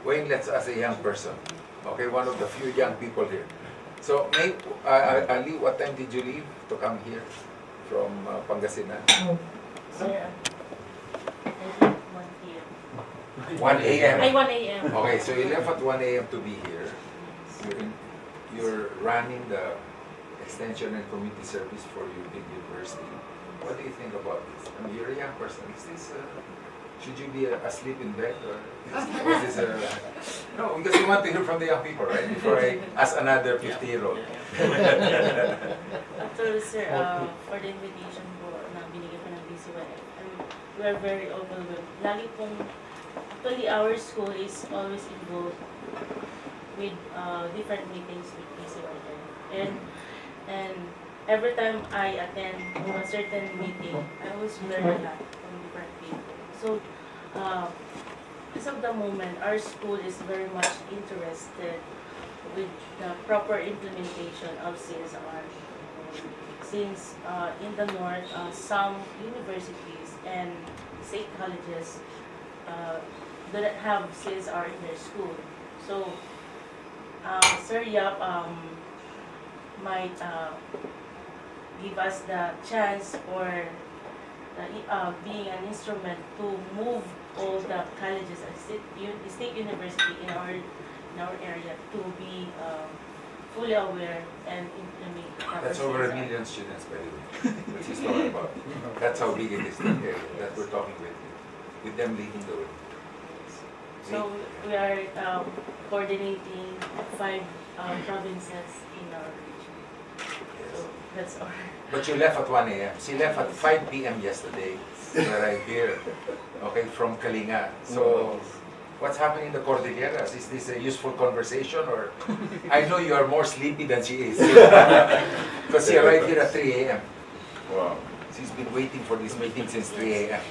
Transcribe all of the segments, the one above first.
Wayne, let's as a young person. Okay, one of the few young people here. So, Ali, what time did you leave to come here from Pangasinan? Sir, I think 1 p.m. 1 a.m. Ay, 1 a.m. Okay, so you left at 1 a.m. to be here. You're running the extension and community service for your big university. What do you think about this? I mean, you're a young person. Is this, should you be asleep in bed or is this no, because we want to hear from the young people, right? Before I ask another 50-year-old. Actually, sir, for the invitation po na binigyan ko ng DCYF, we are very overwhelmed. Lagi pong, actually our school is always involved with different meetings with DCYF. And every time I attend a certain meeting, I always learn a lot from different people. So, as of the moment, our school is very much interested with the proper implementation of CSR. Since in the north, some universities and state colleges do not have CSR in their school. So, Sir Yap might give us the chance or being an instrument to move all the colleges and state university in our area to be fully aware and implement. That's over 1 million students, by the way, which he's talking about. That's how big it is, that area that we're talking with them leading the way. So we are coordinating 5 provinces in our region. So that's all. But you left at 1 a.m. She left at 5 p.m. yesterday. We arrived here, okay, from Kalinga. So, what's happening in the Cordilleras? Is this a useful conversation, or I know you are more sleepy than she is, because she arrived here at 3 a.m. Wow. She's been waiting for this meeting since 3 a.m.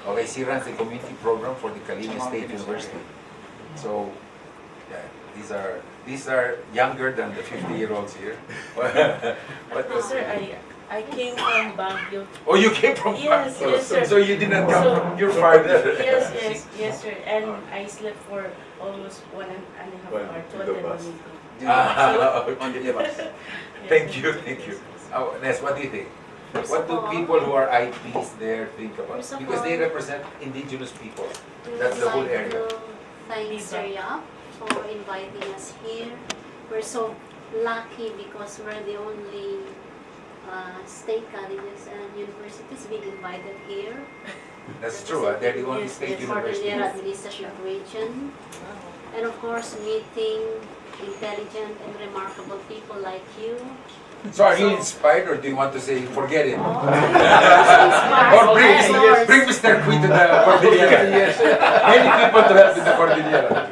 Okay, she runs the community program for the Kalinga State University. So, yeah, these are younger than the 50-year-olds here. But Sir, I came from Baguio. oh, you came from Yes, Baguio. yes, sir. So you did not come from your father. Yes, sir. And I slept for almost 1.5 hours to attend the meeting. On the bus. Thank you. Oh, Nes, what do you think? What do people who are IPs there think about? Because they represent indigenous people. That's the whole area. Thanks, Sir Yap, for inviting us here. We're so lucky because we're the only state colleges and universities being invited here. That's true. They're the only state For the universities. administrative region. And of course, meeting intelligent and remarkable people like you. So are you inspired, or do you want to say, forget it? Oh, Or bring Mr. Kui to the Cordillera. Yes. Many people to help in the Cordillera.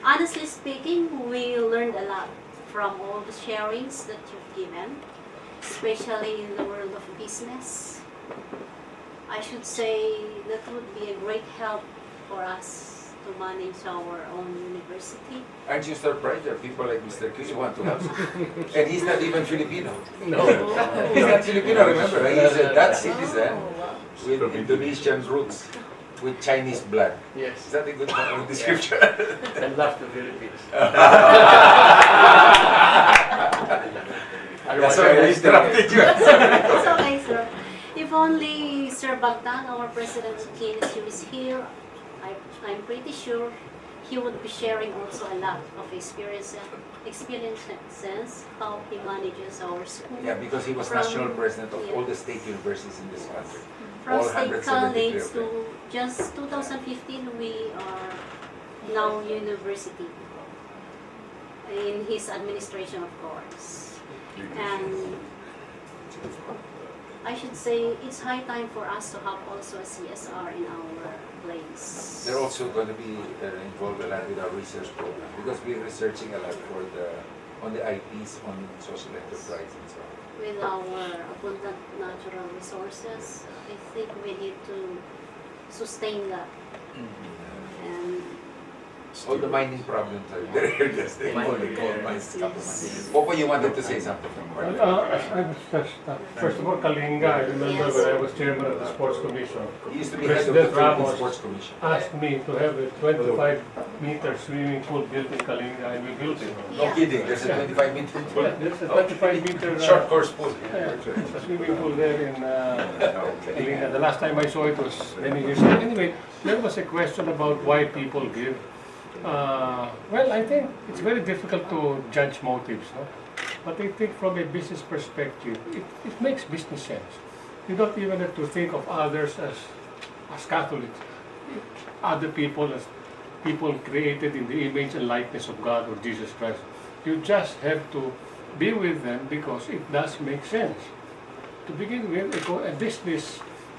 Honestly speaking, we learned a lot from all the sharings that you've given, especially in the world of business. I should say that would be a great help for us to manage our own university. Aren't you surprised? There are people like Mr. Kui who want to help. And he's not even Filipino. No. He's not Filipino, remember? He's a Dutch citizen with From Indonesian roots, with Chinese blood. Yes. Is that a good description? I love the Philippines. That's why I interrupted you. It's okay, sir. If only Sir Bagdang, our president of KNSU, is here, I'm pretty sure he would be sharing also a lot of experiences how he manages our school. Yeah, because he was national president of all the state universities in this country. From all state 173 college of them. to just 2015, we are now university in his administration, of course. And I should say it's high time for us to have also a CSR in our place. They're also going to be involved a lot with our research program, because we're researching a lot on the IPs on social enterprise and so on. With our abundant natural resources, I think we need to sustain that. And All the mining problems are there. Just the coal mines. Popo, you wanted to say something? I was just, first of all, Kalinga, I remember Yes. when I was chairman of the Sports Commission, He used to be head of the President Philippine Ramos Sports Commission. asked me to have a 25-meter swimming pool built in Kalinga, and we built it. No Yeah. kidding, there's a 25-meter pool. Yeah, there's a 25-meter Short course pool. swimming pool there in Kalinga. The last time I saw it was many years ago. Anyway, there was a question about why people give. Well, I think it's very difficult to judge motives, no? But I think from a business perspective, it makes business sense. You don't even have to think of others as Catholics, other people as people created in the image and likeness of God or Jesus Christ. You just have to be with them because it does make sense. To begin with,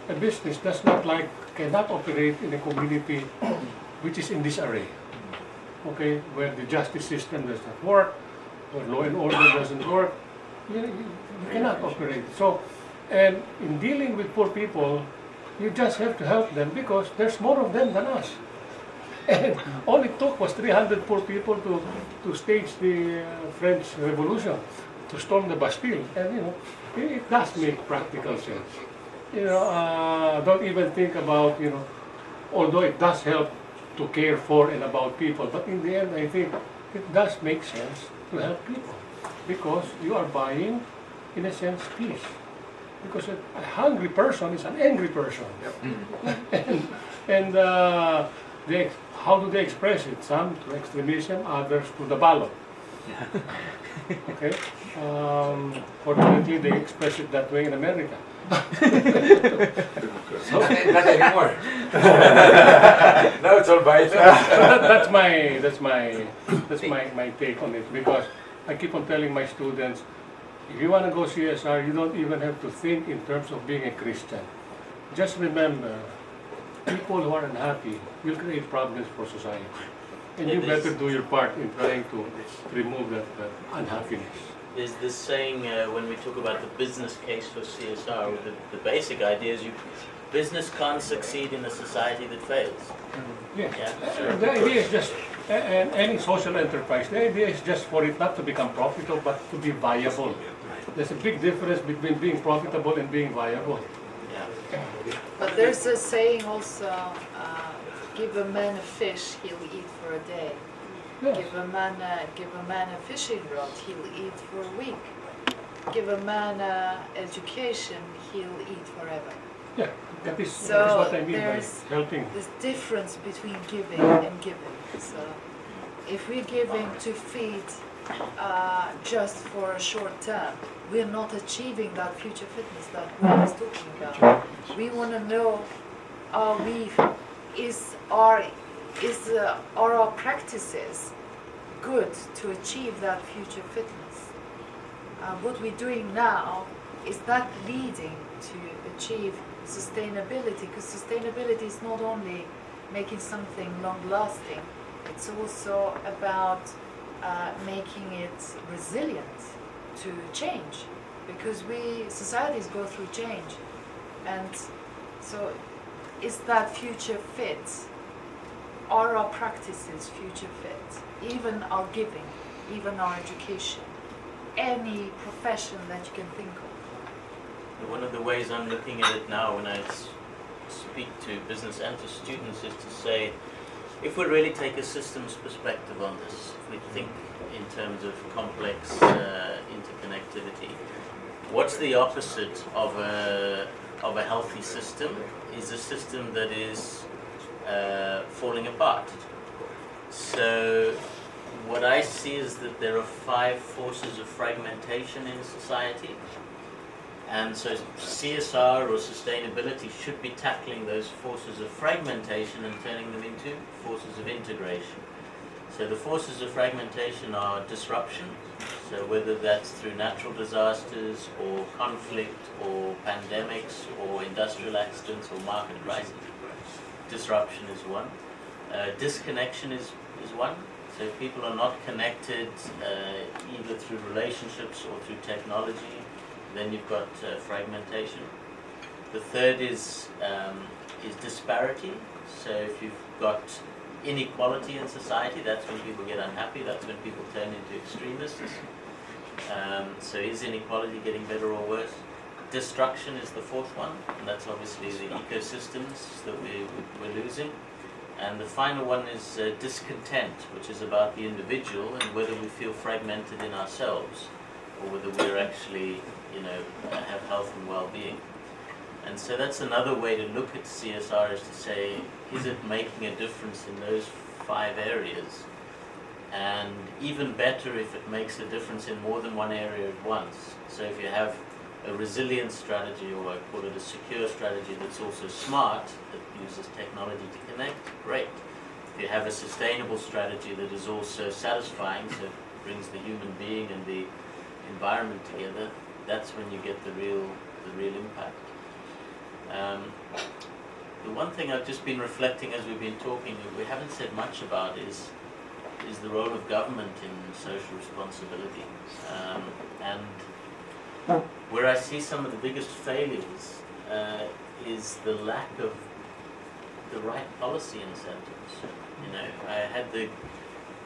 a business does not cannot operate in a community which is in disarray. Okay, where the justice system does not work, where law and order doesn't work, you cannot operate. So, and in dealing with poor people, you just have to help them because there's more of them than us. And all it took was 300 poor people to stage the French Revolution, to storm the Bastille, and it does make practical sense. Don't even think about although it does help to care for and about people, but in the end, I think it does make sense to help people because you are buying, in a sense, peace. Because a hungry person is an angry person. and how do they express it? Some to extremism, others to the ballot. Okay. Fortunately, they express it that way in America. So, not anymore. Now it's all violent. That's my take on it because I keep on telling my students, if you want to go CSR, you don't even have to think in terms of being a Christian. Just remember, people who are unhappy will create problems for society. And you better do your part in trying to remove that unhappiness. There's this saying when we talk about the business case for CSR, the basic idea is business can't succeed in a society that fails. Yeah. Sure. The idea is just, and any social enterprise, the idea is just for it not to become profitable, but to be viable. There's a big difference between being profitable and being viable. Yeah. But there's a saying also, give a man a fish, he'll eat for a day. Yes. Give a man a fishing rod, he'll eat for a week. Give a man education, he'll eat forever. Yeah, that is So what I mean by there's helping. this difference between giving and giving. So if we're giving to feed just for a short term, we're not achieving that future fitness that we was talking about. We want to know, are our practices good to achieve that future fitness? What we're doing now, is that leading to achieve sustainability? Because sustainability is not only making something long-lasting, it's also about making it resilient to change, because societies go through change, and so is that future fit? Are our practices future fit? Even our giving, even our education, any profession that you can think of. One of the ways I'm looking at it now when I speak to business and to students is to say, if we really take a systems perspective on this, if we think in terms of complex interconnectivity, what's the opposite of a healthy system? Is a system that is falling apart. So what I see is that there are 5 forces of fragmentation in society, and so CSR or sustainability should be tackling those forces of fragmentation and turning them into forces of integration. So the forces of fragmentation are disruption, so whether that's through natural disasters or conflict or pandemics or industrial accidents or market crises. Disruption is one. Disconnection is one. So people are not connected either through relationships or through technology. Then you've got fragmentation. The third is disparity. So if you've got inequality in society, that's when people get unhappy, that's when people turn into extremists. So is inequality getting better or worse? Destruction is the fourth one, and that's obviously the ecosystems that we're losing. And the final one is discontent, which is about the individual and whether we feel fragmented in ourselves or whether we're actually, have health and well-being. And so that's another way to look at CSR, is to say, is it making a difference in those 5 areas? And even better if it makes a difference in more than one area at once. So if you have a resilience strategy, or I call it a secure strategy that's also smart, that uses technology to connect, great. If you have a sustainable strategy that is also satisfying, so it brings the human being and the environment together, that's when you get the real impact. The one thing I've just been reflecting as we've been talking, we haven't said much about is the role of government in social responsibility. And where I see some of the biggest failures is the lack of the right policy incentives.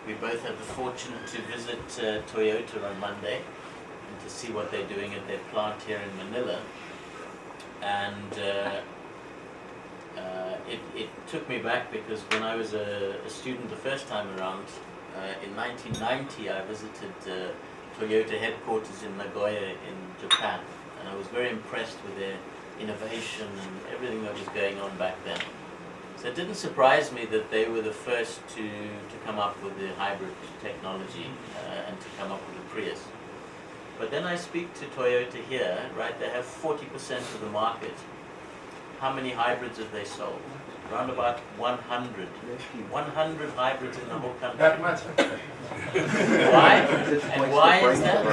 We both had the fortune to visit Toyota on Monday and to see what they're doing at their plant here in Manila. And it took me back, because when I was a student the first time around, in 1990 I visited Toyota headquarters in Nagoya in Japan, and I was very impressed with their innovation and everything that was going on back then. So it didn't surprise me that they were the first to come up with the hybrid technology and to come up with the Prius. But then I speak to Toyota here, right? They have 40% of the market. How many hybrids have they sold? Around about 100. 100 hybrids in the whole country. That much. Why? And why is that?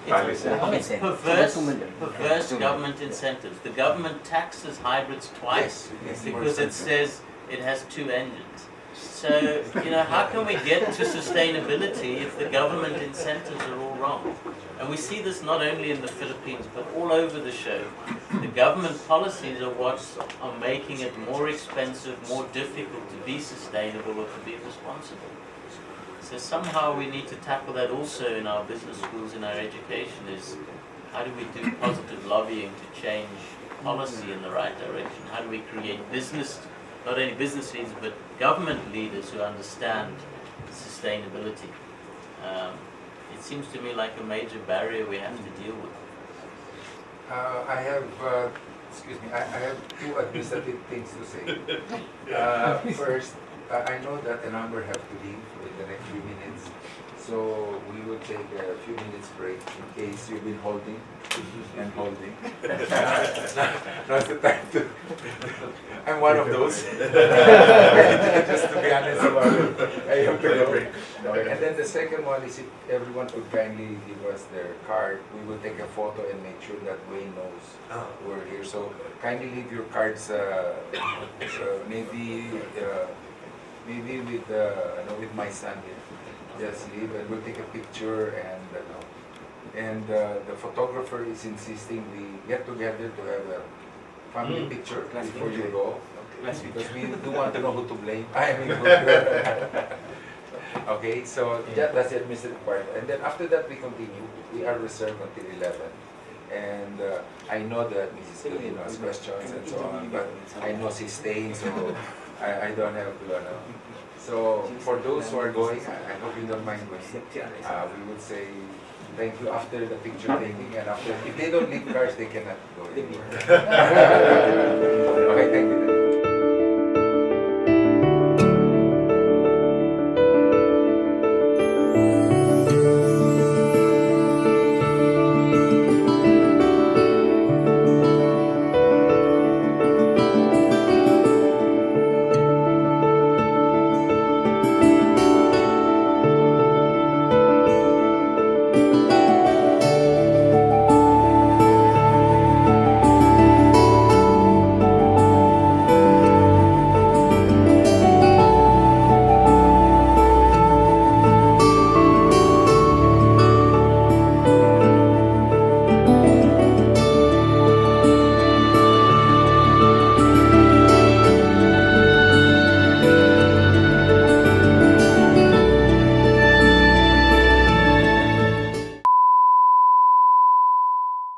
It's perverse government incentives. The government taxes hybrids twice because it says it has 2 engines. So, how can we get to sustainability if the government incentives are all wrong? And we see this not only in the Philippines, but all over the show. The government policies are what are making it more expensive, more difficult to be sustainable or to be responsible. So somehow we need to tackle that also in our business schools, in our education, is how do we do positive lobbying to change policy in the right direction? How do we create business, not only business leaders, but government leaders who understand sustainability? It seems to me like a major barrier we have to deal with. I have, I have 2 administrative things to say. First, I know that a number have to leave in the next few minutes, so we will take a few minutes break in case you've been holding and holding. Now's the time to. I'm one of those. Just to be honest about it, I have to go. And then the second one is, if everyone could kindly give us their card, we will take a photo and make sure that Wayne knows we're here. So kindly leave your cards. Maybe with my son here. Just leave, and we'll take a picture. And the photographer is insisting we get together to have a family picture before you go, because we do want to know who to blame. Okay, so that's the administrative part. And then after that we continue. We are reserved until 11. And I know that Mrs. Galino has questions and so on, but I know she's staying, so I don't have to know. So for those who are going, I hope you don't mind going. We would say thank you after the picture taking, and after, if they don't leave cars, they cannot go anywhere. Okay, thank you.